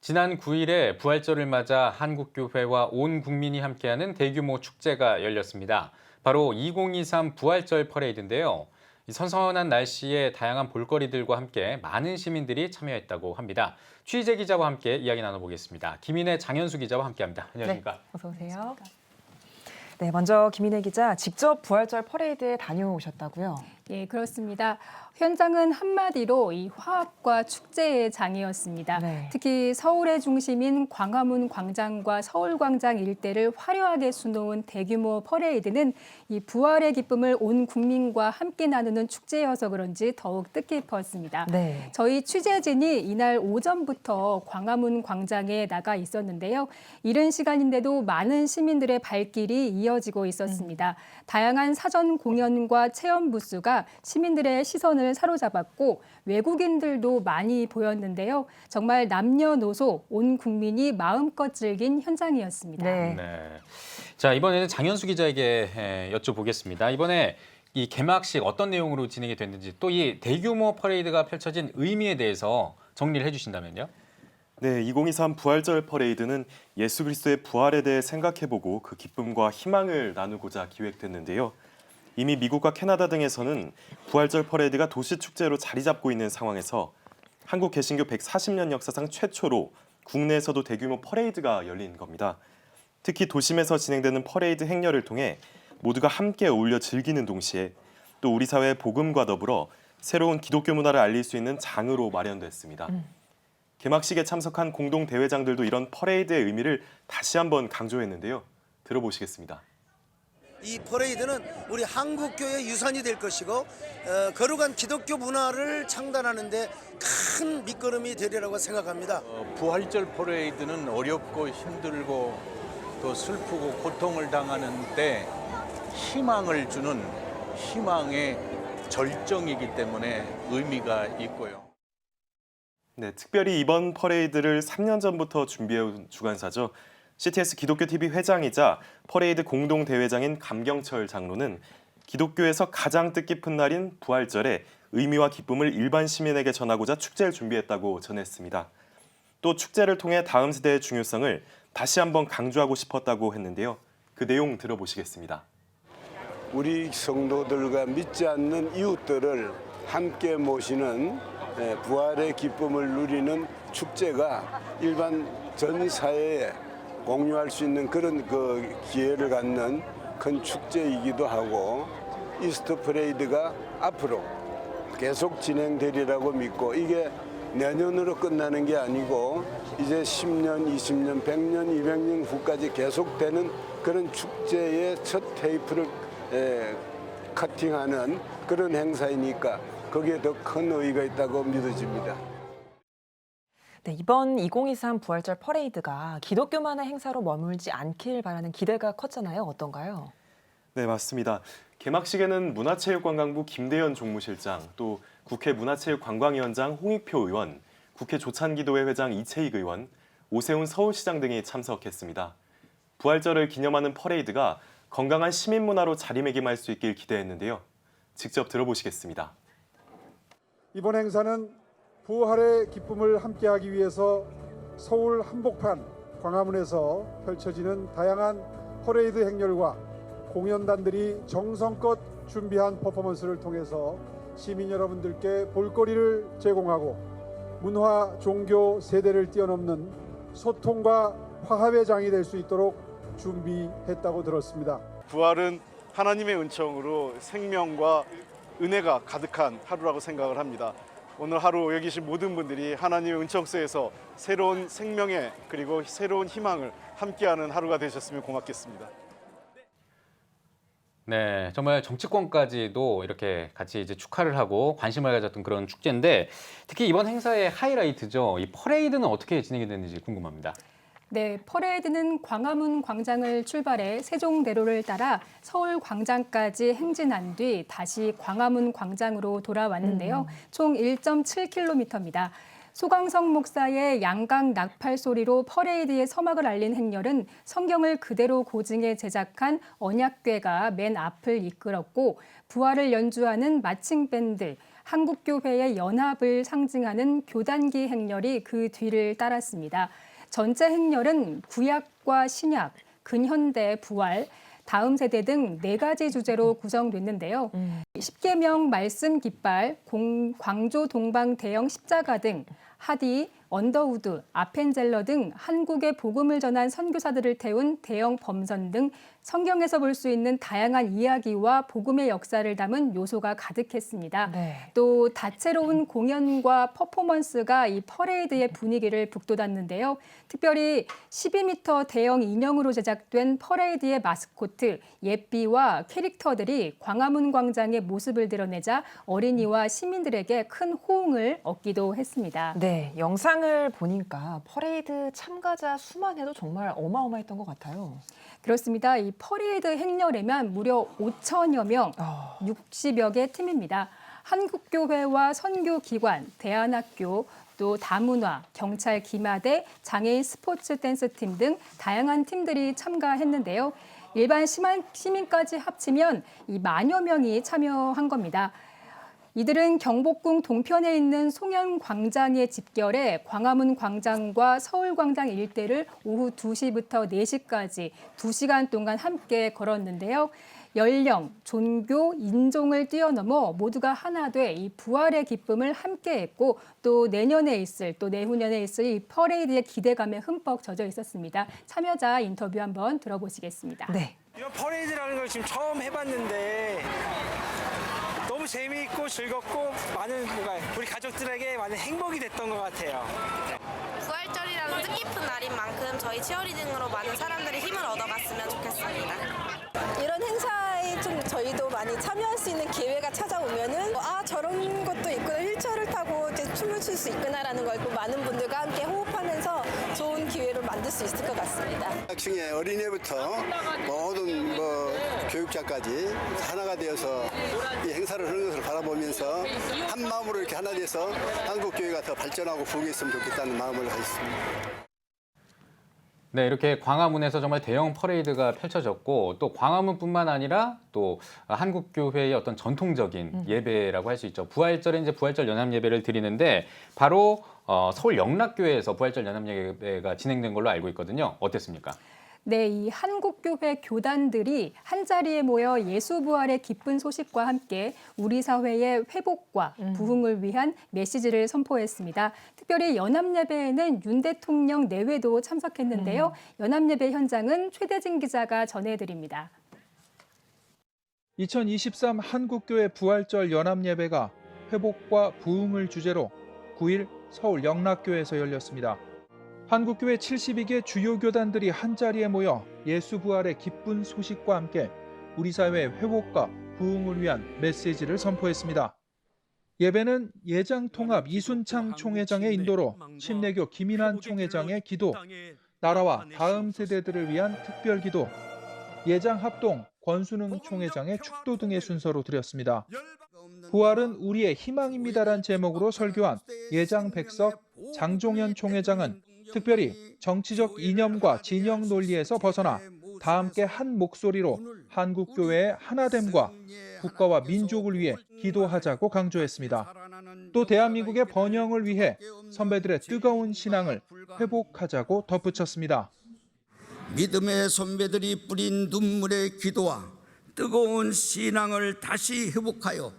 지난 9일에 부활절을 맞아 한국교회와 온 국민이 함께하는 대규모 축제가 열렸습니다. 바로 2023 부활절 퍼레이드인데요. 이 선선한 날씨에 다양한 볼거리들과 함께 많은 시민들이 참여했다고 합니다. 취재 기자와 함께 이야기 나눠보겠습니다. 김인혜, 장현수 기자와 함께합니다. 안녕하십니까? 네, 어서 오세요. 네, 먼저 김인혜 기자, 직접 부활절 퍼레이드에 다녀오셨다고요? 예, 그렇습니다. 현장은 한마디로 이 화합과 축제의 장이었습니다. 네. 특히 서울의 중심인 광화문 광장과 서울광장 일대를 화려하게 수놓은 대규모 퍼레이드는 이 부활의 기쁨을 온 국민과 함께 나누는 축제여서 그런지 더욱 뜻깊었습니다. 네. 저희 취재진이 이날 오전부터 광화문 광장에 나가 있었는데요. 이른 시간인데도 많은 시민들의 발길이 이어지고 있었습니다. 다양한 사전 공연과 체험 부스가 시민들의 시선을 사로잡았고 외국인들도 많이 보였는데요. 정말 남녀노소 온 국민이 마음껏 즐긴 현장이었습니다. 네. 자, 이번에는 장현수 기자에게 여쭤보겠습니다. 이번에 이 개막식 어떤 내용으로 진행이 됐는지 또 이 대규모 퍼레이드가 펼쳐진 의미에 대해서 정리를 해주신다면요. 네, 2023 부활절 퍼레이드는 예수 그리스도의 부활에 대해 생각해보고 그 기쁨과 희망을 나누고자 기획됐는데요. 이미 미국과 캐나다 등에서는 부활절 퍼레이드가 도시 축제로 자리 잡고 있는 상황에서 한국 개신교 140년 역사상 최초로 국내에서도 대규모 퍼레이드가 열린 겁니다. 특히 도심에서 진행되는 퍼레이드 행렬을 통해 모두가 함께 어울려 즐기는 동시에 또 우리 사회의 복음과 더불어 새로운 기독교 문화를 알릴 수 있는 장으로 마련됐습니다. 개막식에 참석한 공동 대회장들도 이런 퍼레이드의 의미를 다시 한번 강조했는데요. 들어보시겠습니다. 이 퍼레이드는 우리 한국교회의 유산이 될 것이고 거룩한 기독교 문화를 창단하는 데 큰 밑거름이 되리라고 생각합니다. 부활절 퍼레이드는 어렵고 힘들고 또 슬프고 고통을 당하는 때 희망을 주는 희망의 절정이기 때문에 의미가 있고요. 네, 특별히 이번 퍼레이드를 3년 전부터 준비해온 주관사죠. CTS 기독교TV 회장이자 퍼레이드 공동대회장인 감경철 장로는 기독교에서 가장 뜻깊은 날인 부활절에 의미와 기쁨을 일반 시민에게 전하고자 축제를 준비했다고 전했습니다. 또 축제를 통해 다음 세대의 중요성을 다시 한번 강조하고 싶었다고 했는데요. 그 내용 들어보시겠습니다. 우리 성도들과 믿지 않는 이웃들을 함께 모시는 부활의 기쁨을 누리는 축제가 일반 전 사회에 공유할 수 있는 그런 기회를 갖는 큰 축제이기도 하고 이스터 퍼레이드가 앞으로 계속 진행되리라고 믿고 이게 내년으로 끝나는 게 아니고 이제 10년, 20년, 100년, 200년 후까지 계속되는 그런 축제의 첫 테이프를 커팅하는 그런 행사이니까 거기에 더 큰 의의가 있다고 믿어집니다. 네, 이번 2023 부활절 퍼레이드가 기독교만의 행사로 머물지 않길 바라는 기대가 컸잖아요. 어떤가요? 네, 맞습니다. 개막식에는 문화체육관광부 김대현 종무실장, 또 국회 문화체육관광위원장 홍익표 의원, 국회 조찬기도회 회장 이채익 의원, 오세훈 서울시장 등이 참석했습니다. 부활절을 기념하는 퍼레이드가 건강한 시민문화로 자리매김할 수 있길 기대했는데요. 직접 들어보시겠습니다. 이번 행사는 부활의 기쁨을 함께하기 위해서 서울 한복판 광화문에서 펼쳐지는 다양한 퍼레이드 행렬과 공연단들이 정성껏 준비한 퍼포먼스를 통해서 시민 여러분들께 볼거리를 제공하고 문화, 종교, 세대를 뛰어넘는 소통과 화합의 장이 될 수 있도록 준비했다고 들었습니다. 부활은 하나님의 은총으로 생명과 은혜가 가득한 하루라고 생각을 합니다. 오늘 하루 여기 계신 모든 분들이 하나님의 은총 속에서 새로운 생명의 그리고 새로운 희망을 함께하는 하루가 되셨으면 고맙겠습니다. 네, 정말 정치권까지도 이렇게 같이 이제 축하를 하고 관심을 가졌던 그런 축제인데 특히 이번 행사의 하이라이트죠. 이 퍼레이드는 어떻게 진행이 됐는지 궁금합니다. 네, 퍼레이드는 광화문 광장을 출발해 세종대로를 따라 서울 광장까지 행진한 뒤 다시 광화문 광장으로 돌아왔는데요. 총 1.7km입니다. 소강성 목사의 양강 낙팔 소리로 퍼레이드의 서막을 알린 행렬은 성경을 그대로 고증해 제작한 언약궤가 맨 앞을 이끌었고 부활을 연주하는 마칭 밴드, 한국교회의 연합을 상징하는 교단기 행렬이 그 뒤를 따랐습니다. 전체 행렬은 구약과 신약, 근현대 부활, 다음 세대 등 4가지 주제로 구성됐는데요. 십계명 말씀 깃발, 광조 동방 대형 십자가 등 하디, 언더우드, 아펜젤러 등 한국의 복음을 전한 선교사들을 태운 대형 범선 등 성경에서 볼 수 있는 다양한 이야기와 복음의 역사를 담은 요소가 가득했습니다. 네. 또 다채로운 공연과 퍼포먼스가 이 퍼레이드의 분위기를 북돋았는데요. 특별히 12m 대형 인형으로 제작된 퍼레이드의 마스코트, 예삐와 캐릭터들이 광화문 광장의 모습을 드러내자 어린이와 시민들에게 큰 호응을 얻기도 했습니다. 네, 영상을 보니까 퍼레이드 참가자 수만 해도 정말 어마어마했던 것 같아요. 그렇습니다. 이 퍼레이드 행렬에만 무려 5천여 명, 60여 개 팀입니다. 한국교회와 선교기관, 대안학교, 또 다문화, 경찰 기마대, 장애인 스포츠 댄스팀 등 다양한 팀들이 참가했는데요. 일반 시민까지 합치면 이 만여 명이 참여한 겁니다. 이들은 경복궁 동편에 있는 송현광장에 집결해 광화문 광장과 서울광장 일대를 오후 2시부터 4시까지 2시간 동안 함께 걸었는데요. 연령, 종교, 인종을 뛰어넘어 모두가 하나 돼 이 부활의 기쁨을 함께했고 또 내년에 있을 또 내후년에 있을 이 퍼레이드의 기대감에 흠뻑 젖어 있었습니다. 참여자 인터뷰 한번 들어보시겠습니다. 네. 이런 퍼레이드라는 걸 지금 처음 해봤는데 너무 재미있고 즐겁고 많은 우리 가족들에게 많은 행복이 됐던 것 같아요. 부활절이라는 뜻깊은 날인 만큼 저희 치어리딩으로 많은 사람들이 힘을 얻어갔으면 좋겠습니다. 이런 행사에 좀 저희도 많이 참여할 수 있는 기회가 찾아오면은 저런 것도 있구나, 휠체어를 타고 이제 춤을 출 수 있구나라는 걸 많은 분들과 함께 호흡하면서 좋은 기회를 만들 수 있을 것 같습니다. 중에 어린이부터 모든 교육자까지 하나가 되어서 이 행사를 하는 것을 바라보면서 한 마음으로 이렇게 하나 돼서 한국 교회가 더 발전하고 부흥했으면 좋겠다는 마음을 가졌습니다. 네, 이렇게 광화문에서 정말 대형 퍼레이드가 펼쳐졌고 또 광화문뿐만 아니라 또 한국교회의 어떤 전통적인 예배라고 할 수 있죠. 부활절에 이제 부활절 연합 예배를 드리는데 바로 서울 영락교회에서 부활절 연합 예배가 진행된 걸로 알고 있거든요. 어땠습니까? 네, 이 한국교회 교단들이 한자리에 모여 예수 부활의 기쁜 소식과 함께 우리 사회의 회복과 부흥을 위한 메시지를 선포했습니다. 특별히 연합예배에는 윤 대통령 내외도 참석했는데요. 연합예배 현장은 최대진 기자가 전해드립니다. 2023 한국교회 부활절 연합예배가 회복과 부흥을 주제로 9일 서울 영락교회에서 열렸습니다. 한국교회 72개 주요 교단들이 한자리에 모여 예수 부활의 기쁜 소식과 함께 우리 사회의 회복과 부흥을 위한 메시지를 선포했습니다. 예배는 예장통합 이순창 총회장의 인도로 침례교 김인환 총회장의 기도, 나라와 다음 세대들을 위한 특별기도, 예장합동 권순흥 총회장의 축도 등의 순서로 드렸습니다. 부활은 우리의 희망입니다란 제목으로 설교한 예장백석 장종현 총회장은 특별히 정치적 이념과 진영 논리에서 벗어나 다 함께 한 목소리로 한국교회의 하나됨과 국가와 민족을 위해 기도하자고 강조했습니다. 또 대한민국의 번영을 위해 선배들의 뜨거운 신앙을 회복하자고 덧붙였습니다. 믿음의 선배들이 뿌린 눈물의 기도와 뜨거운 신앙을 다시 회복하여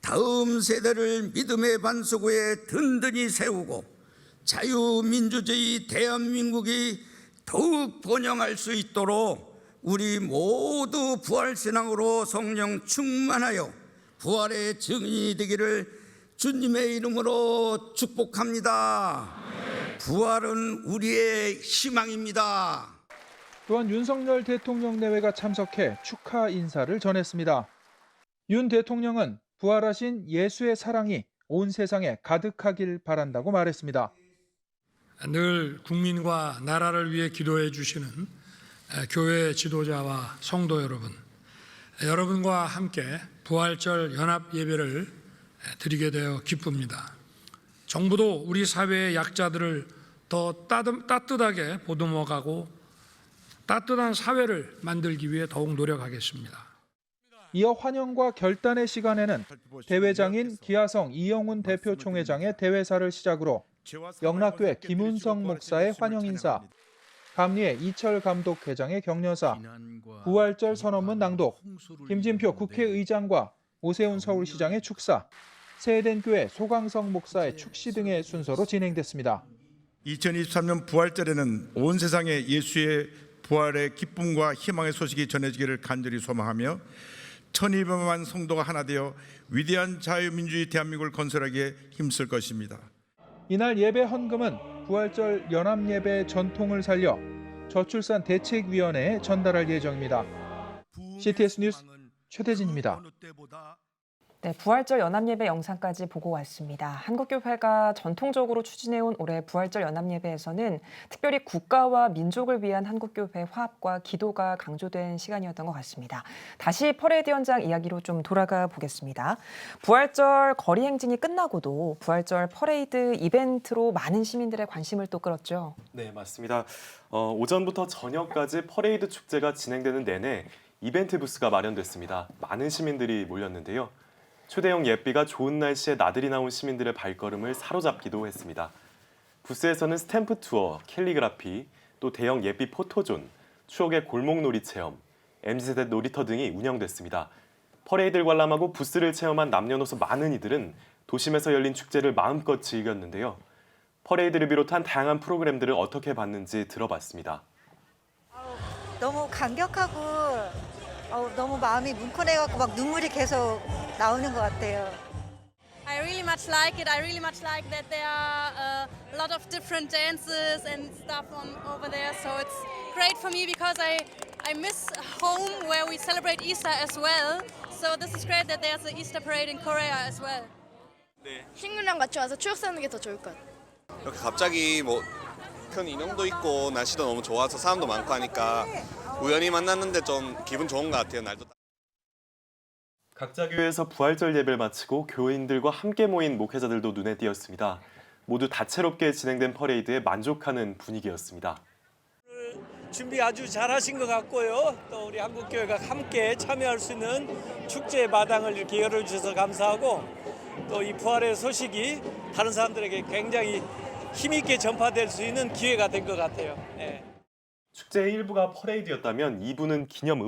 다음 세대를 믿음의 반석 위에 든든히 세우고 자유민주주의 대한민국이 더욱 번영할 수 있도록 우리 모두 부활신앙으로 성령 충만하여 부활의 증인이 되기를 주님의 이름으로 축복합니다. 부활은 우리의 희망입니다. 또한 윤석열 대통령 내외가 참석해 축하 인사를 전했습니다. 윤 대통령은 부활하신 예수의 사랑이 온 세상에 가득하길 바란다고 말했습니다. 늘 국민과 나라를 위해 기도해 주시는 교회 지도자와 성도 여러분, 여러분과 함께 부활절 연합 예배를 드리게 되어 기쁩니다. 정부도 우리 사회의 약자들을 더 따뜻하게 보듬어가고 따뜻한 사회를 만들기 위해 더욱 노력하겠습니다. 이어 환영과 결단의 시간에는 대회장인 기아성 이영훈 대표 총회장의 대회사를 시작으로 영락교회 김운성 목사의 환영 인사, 감리회 이철 감독 회장의 격려사, 부활절 선언문 낭독, 김진표 국회의장과 오세훈 서울시장의 축사, 세덴교회 소강성 목사의 축시 등의 순서로 진행됐습니다. 2023년 부활절에는 온 세상에 예수의 부활의 기쁨과 희망의 소식이 전해지기를 간절히 소망하며 1200만 성도가 하나 되어 위대한 자유민주주의 대한민국을 건설하기에 힘쓸 것입니다. 이날 예배 헌금은 부활절 연합예배 전통을 살려 저출산 대책위원회에 전달할 예정입니다. CTS 뉴스 최대진입니다. 네, 부활절 연합예배 영상까지 보고 왔습니다. 한국교회가 전통적으로 추진해온 올해 부활절 연합예배에서는 특별히 국가와 민족을 위한 한국교회 화합과 기도가 강조된 시간이었던 것 같습니다. 다시 퍼레이드 현장 이야기로 좀 돌아가 보겠습니다. 부활절 거리 행진이 끝나고도 부활절 퍼레이드 이벤트로 많은 시민들의 관심을 또 끌었죠. 네, 맞습니다. 오전부터 저녁까지 퍼레이드 축제가 진행되는 내내 이벤트 부스가 마련됐습니다. 많은 시민들이 몰렸는데요. 초대형 예삐가 좋은 날씨에 나들이 나온 시민들의 발걸음을 사로잡기도 했습니다. 부스에서는 스탬프 투어, 캘리그라피, 또 대형 예삐 포토존, 추억의 골목놀이 체험, MZ세대 놀이터 등이 운영됐습니다. 퍼레이드를 관람하고 부스를 체험한 남녀노소 많은 이들은 도심에서 열린 축제를 마음껏 즐겼는데요. 퍼레이드를 비롯한 다양한 프로그램들을 어떻게 봤는지 들어봤습니다. 너무 감격하고 너무 마음이 뭉클해갖고 막 눈물이 계속 나오는 것 같아요. I really much like it. I really much like that there are a lot of different dances and stuff over there. So it's great for me because I miss home where we celebrate Easter as well. So this is great that there's an Easter parade in Korea as well. 친구랑 같이 와서 추억 쌓는 게 더 좋을 것 같아요. 이렇게 갑자기 큰 인형도 있고 날씨도 너무 좋아서 사람도 많고 하니까 우연히 만났는데 좀 기분 좋은 것 같아요. 날도 각자 교회에서 부활절 예배를 마치고 교인들과 함께 모인 목회자들도 눈에 띄었습니다. 모두 다채롭게 진행된 퍼레이드에 만족하는 분위기였습니다. 준비 아주 잘하신 것 같고요. 또 우리 한국교회가 함께 참여할 수 있는 축제의 마당을 이렇게 열어주셔서 감사하고 또 이 부활의 소식이 다른 사람들에게 굉장히 힘있게 전파될 수 있는 기회가 된 것 같아요. 네. 축제의 일부가 퍼레이드였다면 2부는 기념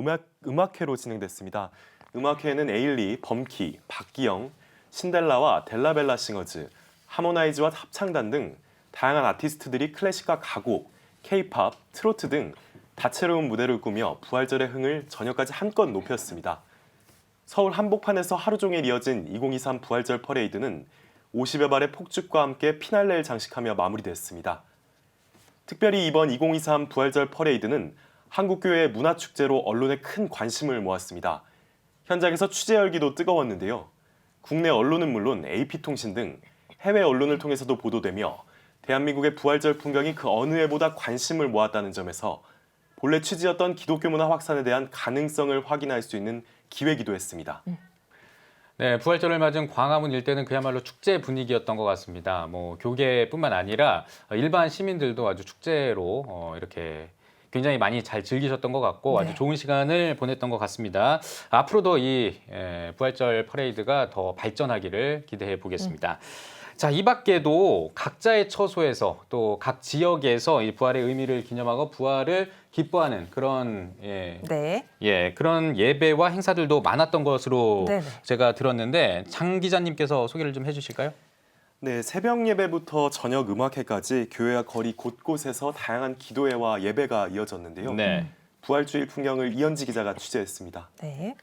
음악회로 진행됐습니다. 음악회에는 에일리, 범키, 박기영, 신델라와 델라벨라 싱어즈, 하모나이즈와 합창단 등 다양한 아티스트들이 클래식과 가곡, K-팝, 트로트 등 다채로운 무대를 꾸며 부활절의 흥을 저녁까지 한껏 높였습니다. 서울 한복판에서 하루 종일 이어진 2023 부활절 퍼레이드는 50여 발의 폭죽과 함께 피날레를 장식하며 마무리됐습니다. 특별히 이번 2023 부활절 퍼레이드는 한국교회의 문화축제로 언론의 큰 관심을 모았습니다. 현장에서 취재 열기도 뜨거웠는데요. 국내 언론은 물론 AP통신 등 해외 언론을 통해서도 보도되며 대한민국의 부활절 풍경이 그 어느 해보다 관심을 모았다는 점에서 본래 취지였던 기독교 문화 확산에 대한 가능성을 확인할 수 있는 기회이기도 했습니다. 네, 부활절을 맞은 광화문 일대는 그야말로 축제 분위기였던 것 같습니다. 교계뿐만 아니라 일반 시민들도 아주 축제로 이렇게 굉장히 많이 잘 즐기셨던 것 같고 아주 좋은 시간을 보냈던 것 같습니다. 앞으로도 이 부활절 퍼레이드가 더 발전하기를 기대해 보겠습니다. 자, 이 밖에도 각자의 처소에서 또 각 지역에서 이 부활의 의미를 기념하고 부활을 기뻐하는 그런 그런 예배와 행사들도 많았던 것으로 제가 들었는데 장 기자님께서 소개를 좀 해주실까요? 네, 새벽 예배부터 저녁 음악회까지 교회와 거리 곳곳에서 다양한 기도회와 예배가 이어졌는데요. 부활주일 풍경을 이현지 기자가 취재했습니다. 네.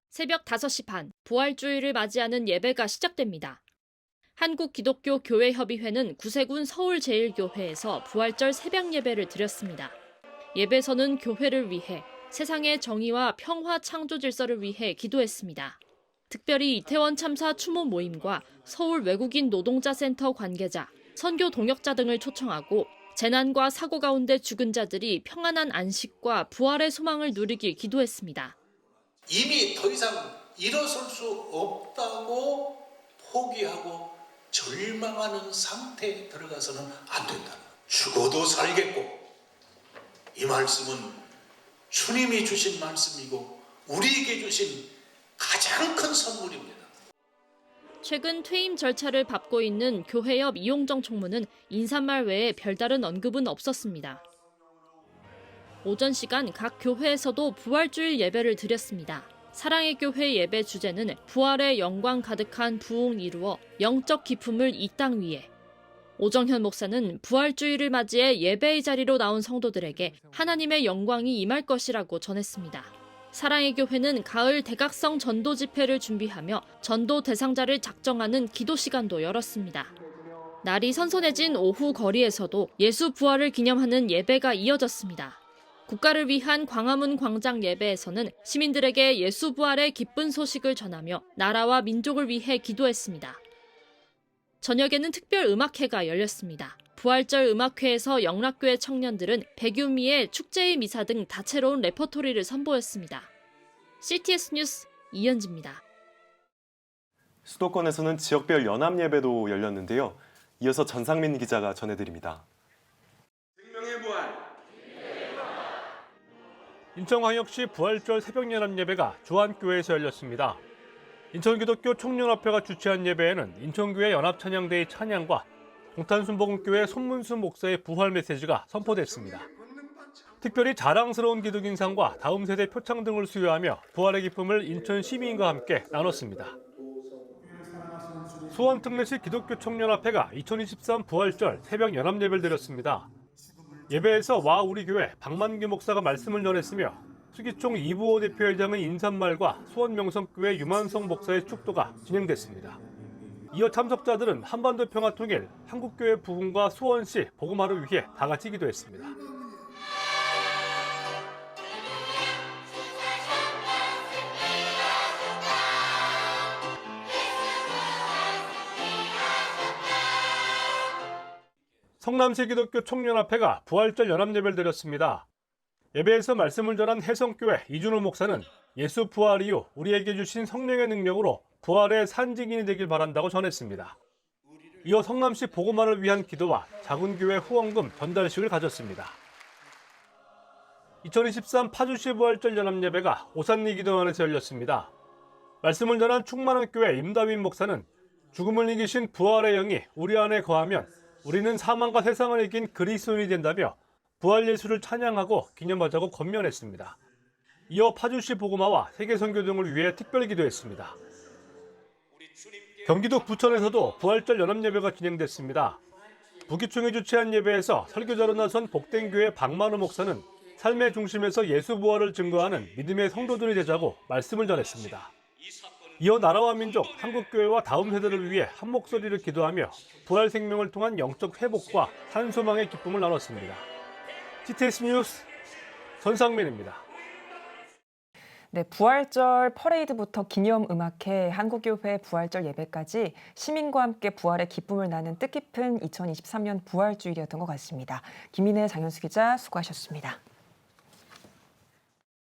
새벽 5시 반, 부활주일을 맞이하는 예배가 시작됩니다. 한국기독교교회협의회는 구세군 서울제일교회에서 부활절 새벽 예배를 드렸습니다. 예배서는 교회를 위해, 세상의 정의와 평화 창조 질서를 위해 기도했습니다. 특별히 이태원 참사 추모 모임과 서울 외국인 노동자 센터 관계자, 선교 동역자 등을 초청하고 재난과 사고 가운데 죽은 자들이 평안한 안식과 부활의 소망을 누리길 기도했습니다. 이미 더 이상 일어설 수 없다고 포기하고 절망하는 상태에 들어가서는 안 된다. 죽어도 살겠고 이 말씀은 주님이 주신 말씀이고 우리에게 주신 가장 큰 선물입니다. 최근 퇴임 절차를 밟고 있는 교회 옆 이용정 총무는 인사말 외에 별다른 언급은 없었습니다. 오전 시간 각 교회에서도 부활주일 예배를 드렸습니다. 사랑의 교회 예배 주제는 부활의 영광 가득한 부흥 이루어 영적 기품을 이 땅 위에. 오정현 목사는 부활주일을 맞이해 예배의 자리로 나온 성도들에게 하나님의 영광이 임할 것이라고 전했습니다. 사랑의 교회는 가을 대각성 전도 집회를 준비하며 전도 대상자를 작정하는 기도 시간도 열었습니다. 날이 선선해진 오후 거리에서도 예수 부활을 기념하는 예배가 이어졌습니다. 국가를 위한 광화문 광장 예배에서는 시민들에게 예수 부활의 기쁜 소식을 전하며 나라와 민족을 위해 기도했습니다. 저녁에는 특별 음악회가 열렸습니다. 부활절 음악회에서 영락교회 청년들은 백유미의 축제의 미사 등 다채로운 레퍼토리를 선보였습니다. CTS 뉴스 이현지입니다. 수도권에서는 지역별 연합 예배도 열렸는데요. 이어서 전상민 기자가 전해드립니다. 인천광역시 부활절 새벽연합예배가 주안교회에서 열렸습니다. 인천기독교 청년협회가 주최한 예배에는 인천교회 연합찬양대의 찬양과 동탄순복음교회 손문수 목사의 부활 메시지가 선포됐습니다. 특별히 자랑스러운 기독인상과 다음 세대 표창 등을 수여하며 부활의 기쁨을 인천 시민과 함께 나눴습니다. 수원특례시 기독교 청년협회가 2023 부활절 새벽 연합예배를 드렸습니다. 예배에서 와 우리 교회 박만규 목사가 말씀을 전했으며 수기총 이부호 대표회장의 인사말과 수원명성교회 유만성 목사의 축도가 진행됐습니다. 이어 참석자들은 한반도 평화통일, 한국교회 부흥과 수원시 복음화를 위해 다 같이 기도했습니다. 성남시 기독교 청년협회가 부활절 연합예배를 드렸습니다. 예배에서 말씀을 전한 해성교회 이준호 목사는 예수 부활 이후 우리에게 주신 성령의 능력으로 부활의 산증인이 되길 바란다고 전했습니다. 이어 성남시 복음화를 위한 기도와 작은교회 후원금 전달식을 가졌습니다. 2023 파주시 부활절 연합예배가 오산리 기도원에서 열렸습니다. 말씀을 전한 충만한교회 임다윈 목사는 죽음을 이기신 부활의 영이 우리 안에 거하면 우리는 사망과 세상을 이긴 그리스도인이 된다며 부활 예수를 찬양하고 기념하자고 권면했습니다. 이어 파주시 복음화와 세계선교 등을 위해 특별 기도했습니다. 경기도 부천에서도 부활절 연합예배가 진행됐습니다. 부기총이 주최한 예배에서 설교자로 나선 복된교회 박만우 목사는 삶의 중심에서 예수 부활을 증거하는 믿음의 성도들이 되자고 말씀을 전했습니다. 이어 나라와 민족, 한국교회와 다음 세대를 위해 한 목소리를 기도하며 부활 생명을 통한 영적 회복과 산소망의 기쁨을 나눴습니다. CTS 뉴스 전상민입니다. 네, 부활절 퍼레이드부터 기념음악회, 한국교회 부활절 예배까지 시민과 함께 부활의 기쁨을 나눈 뜻깊은 2023년 부활주일이었던 것 같습니다. 김인혜, 장현수 기자 수고하셨습니다.